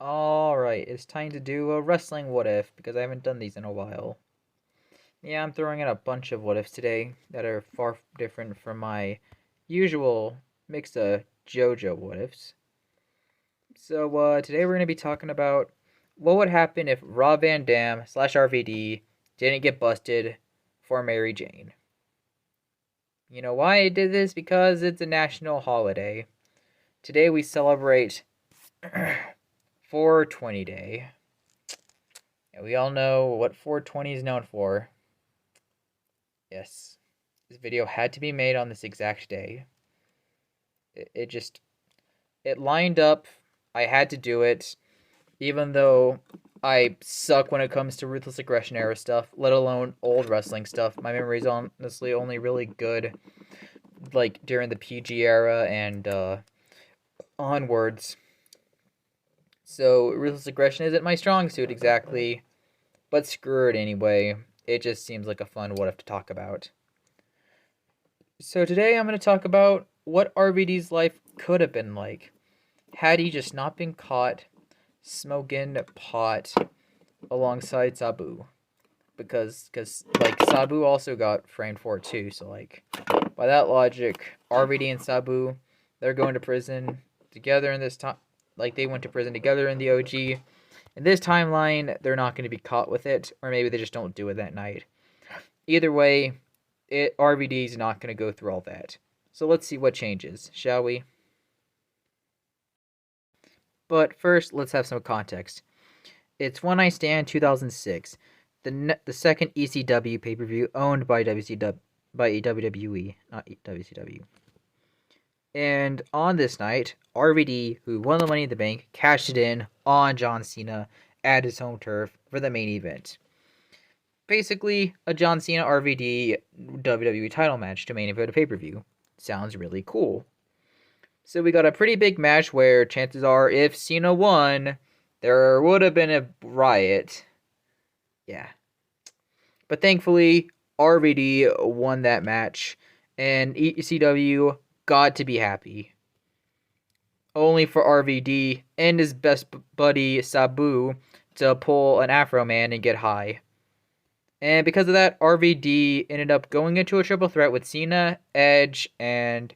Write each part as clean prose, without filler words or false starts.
Alright, it's time to do a wrestling what if because I haven't done these in a while. Yeah, I'm throwing in a bunch of what ifs today that are far different from my usual mix of JoJo what ifs. So, today we're going to be talking about what would happen if Rob Van Dam slash RVD didn't get busted for Mary Jane. You know why I did this? Because it's a national holiday. Today we celebrate 420 Day. And we all know what 420 is known for. Yes, this video had to be made on this exact day. It lined up. I had to do it, even though I suck when it comes to Ruthless Aggression era stuff, let alone old wrestling stuff. My memory's honestly only really good like during the PG era and onwards. So Ruthless Aggression isn't my strong suit exactly, but screw it anyway. It just seems like a fun what if to talk about. So today I'm going to talk about what RVD's life could have been like had he just not been caught smoking pot alongside Sabu. Because like Sabu also got framed for it too, so like by that logic, RVD and Sabu, they're going to prison together in this time. Like they went to prison together in the OG. In this timeline, they're not going to be caught with it, or maybe they just don't do it that night. Either way, RVD is not going to go through all that. So let's see what changes, shall we? But first, let's have some context. It's One Night Stand 2006, the second ECW pay-per-view owned by WWE, not WCW. And on this night, RVD, who won the Money in the Bank, cashed it in on John Cena at his home turf for the main event. Basically, a John Cena RVD WWE title match to main event a pay-per-view. Sounds really cool. So we got a pretty big match where chances are if Cena won, there would have been a riot. Yeah. But thankfully, RVD won that match, and ECW got to be happy. Only for RVD and his best buddy Sabu to pull an Afro Man and get high. And because of that, RVD ended up going into a triple threat with Cena, Edge, and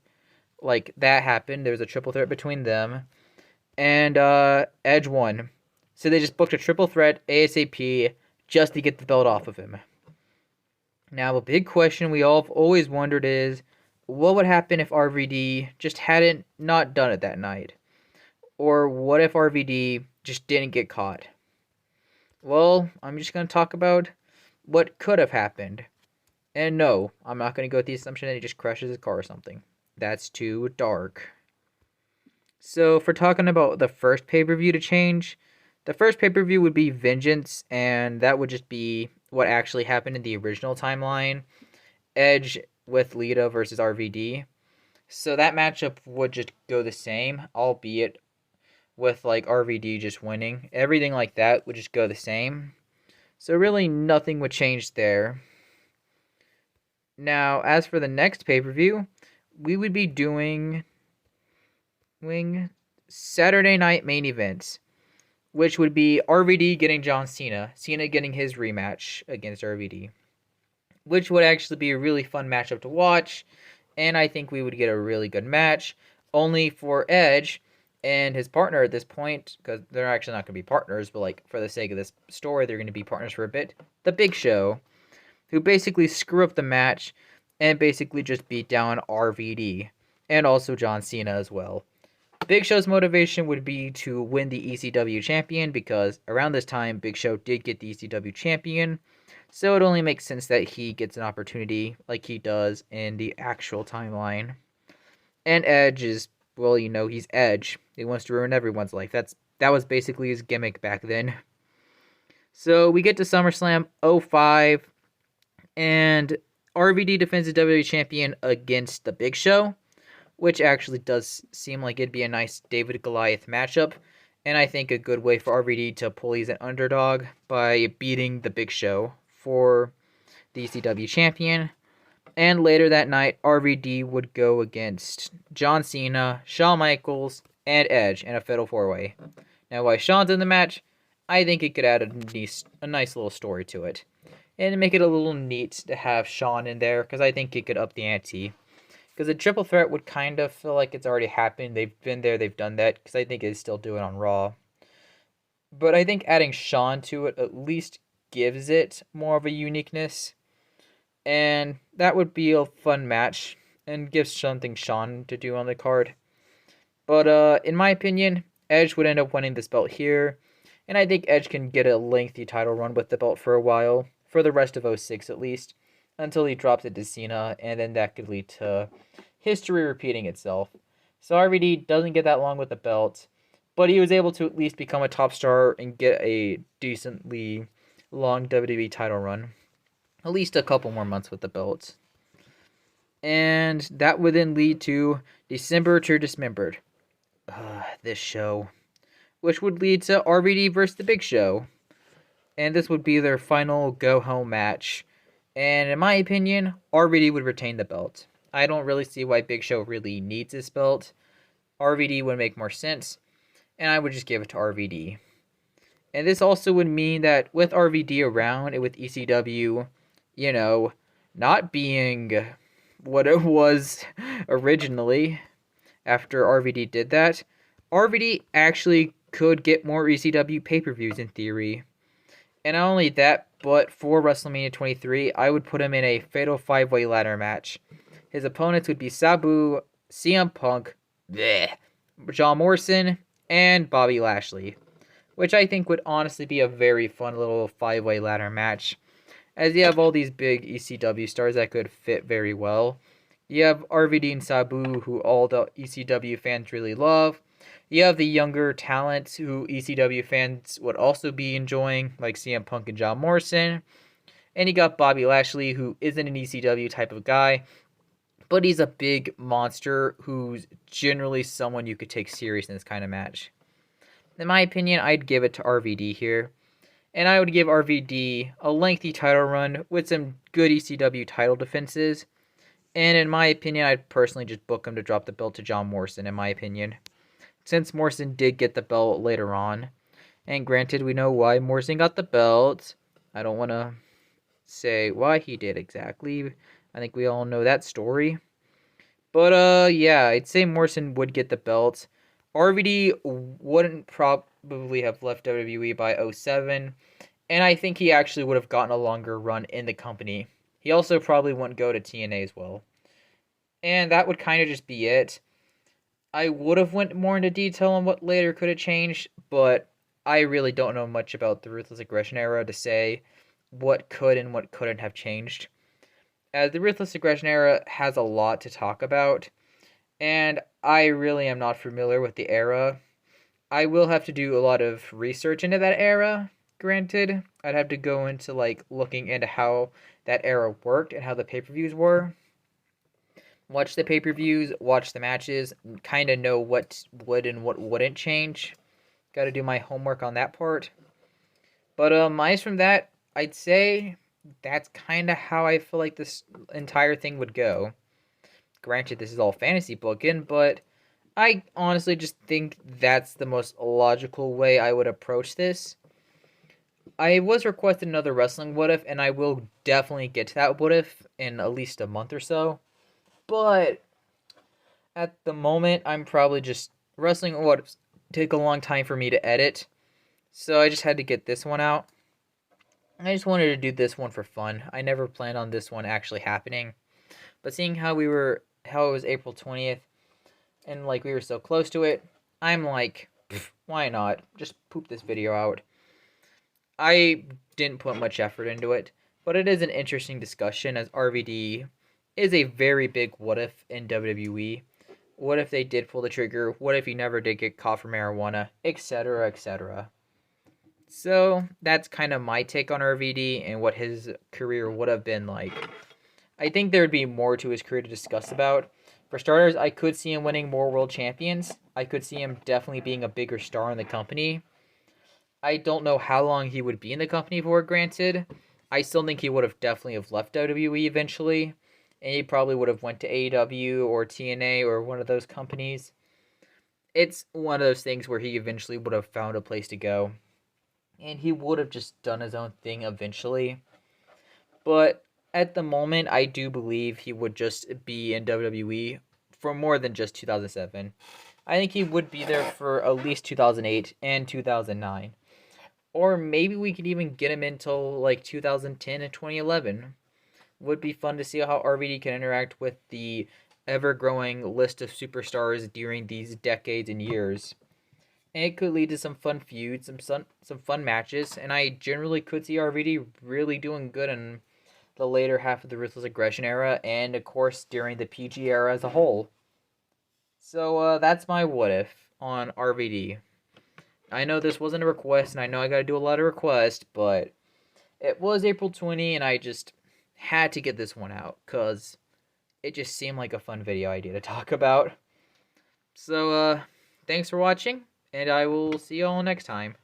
like that happened. There was a triple threat between them. And Edge won. So they just booked a triple threat ASAP just to get the belt off of him. Now, a big question we all have always wondered is, what would happen if RVD just hadn't not done it that night? Or what if RVD just didn't get caught? Well, I'm just going to talk about what could have happened. And no, I'm not going to go with the assumption that he just crashes his car or something. That's too dark. So, for talking about the first pay-per-view to change, the first pay-per-view would be Vengeance, and that would just be what actually happened in the original timeline. Edge with Lita versus RVD. So that matchup would just go the same, albeit with like RVD just winning. Everything like that would just go the same. So really nothing would change there. Now, as for the next pay-per-view, we would be doing Saturday night main events, which would be RVD getting John Cena, Cena getting his rematch against RVD, which would actually be a really fun matchup to watch, and I think we would get a really good match, only for Edge and his partner at this point, because they're actually not going to be partners, but like for the sake of this story, they're going to be partners for a bit, the Big Show, who basically screw up the match and basically just beat down RVD, and also John Cena as well. Big Show's motivation would be to win the ECW champion, because around this time, Big Show did get the ECW champion, so it only makes sense that he gets an opportunity like he does in the actual timeline. And Edge is, well, you know, he's Edge. He wants to ruin everyone's life. That was basically his gimmick back then. So we get to SummerSlam 05, and RVD defends the WWE champion against the Big Show, which actually does seem like it'd be a nice David-Goliath matchup, and I think a good way for RVD to pull he's an underdog by beating the Big Show for the ECW champion. And later that night, RVD would go against John Cena, Shawn Michaels, and Edge in a Fatal 4-Way. And why Shawn's in the match, I think it could add a nice little story to it. And make it a little neat to have Shawn in there, because I think it could up the ante. Because a triple threat would kind of feel like it's already happened. They've been there, they've done that, because I think they still do it on Raw. But I think adding Shawn to it at least gives it more of a uniqueness. And that would be a fun match and gives something Shawn to do on the card. But in my opinion, Edge would end up winning this belt here. And I think Edge can get a lengthy title run with the belt for a while, for the rest of 06 at least, until he drops it to Cena, and then that could lead to history repeating itself. So RVD doesn't get that long with the belt, but he was able to at least become a top star and get a decently long WWE title run. At least a couple more months with the belt. And that would then lead to December to Dismembered. This show. Which would lead to RVD versus The Big Show. And this would be their final go-home match. And in my opinion, RVD would retain the belt. I don't really see why Big Show really needs this belt. RVD would make more sense. And I would just give it to RVD. And this also would mean that with RVD around and with ECW, not being what it was originally after RVD did that, RVD actually could get more ECW pay-per-views in theory. And not only that, but for WrestleMania 23, I would put him in a fatal 5-way ladder match. His opponents would be Sabu, CM Punk, John Morrison, and Bobby Lashley, which I think would honestly be a very fun little 5-way ladder match, as you have all these big ECW stars that could fit very well. You have RVD and Sabu, who all the ECW fans really love. You have the younger talents who ECW fans would also be enjoying, like CM Punk and John Morrison. And you got Bobby Lashley, who isn't an ECW type of guy, but he's a big monster who's generally someone you could take serious in this kind of match. In my opinion, I'd give it to RVD here. And I would give RVD a lengthy title run with some good ECW title defenses. And in my opinion, I'd personally just book him to drop the belt to John Morrison, in my opinion. Since Morrison did get the belt later on. And granted, we know why Morrison got the belt. I don't want to say why he did exactly. I think we all know that story. But yeah, I'd say Morrison would get the belt. RVD wouldn't probably have left WWE by 07. And I think he actually would have gotten a longer run in the company. He also probably wouldn't go to TNA as well. And that would kind of just be it. I would have went more into detail on what later could have changed, but I really don't know much about the Ruthless Aggression era to say what could and what couldn't have changed. As the Ruthless Aggression era has a lot to talk about, and I really am not familiar with the era. I will have to do a lot of research into that era, granted. I'd have to go into looking into how that era worked and how the pay-per-views were. Watch the pay-per-views, watch the matches, kind of know what would and what wouldn't change. Got to do my homework on that part. But aside from that, I'd say that's kind of how I feel like this entire thing would go. Granted, this is all fantasy booking, but I honestly just think that's the most logical way I would approach this. I was requested another wrestling what if, and I will definitely get to that what if in at least a month or so. But at the moment, I'm probably just wrestling what ifs take a long time for me to edit. So I just had to get this one out. I just wanted to do this one for fun. I never planned on this one actually happening. But seeing how it was April 20th, and we were so close to it, I'm like, why not? Just poop this video out. I didn't put much effort into it, but it is an interesting discussion as RVD is a very big what if in WWE. What if they did pull the trigger? What if he never did get caught for marijuana? Etc., etc. So that's kind of my take on RVD and what his career would have been like. I think there would be more to his career to discuss about. For starters, I could see him winning more world champions. I could see him definitely being a bigger star in the company. I don't know how long he would be in the company for, granted. I still think he would have definitely have left WWE eventually. And he probably would have went to AEW or TNA or one of those companies. it's one of those things where he eventually would have found a place to go, and he would have just done his own thing eventually. But at the moment, I do believe he would just be in WWE for more than just 2007. I think he would be there for at least 2008 and 2009. Or maybe we could even get him until like 2010 and 2011. Would be fun to see how RVD can interact with the ever-growing list of superstars during these decades and years. And it could lead to some fun feuds, some fun matches, and I generally could see RVD really doing good in the later half of the Ruthless Aggression era, and of course during the PG era as a whole. So that's my what if on RVD. I know this wasn't a request, and I know I gotta do a lot of requests, but it was April 20, and I just had to get this one out, because it just seemed like a fun video idea to talk about. So, thanks for watching, and I will see you all next time.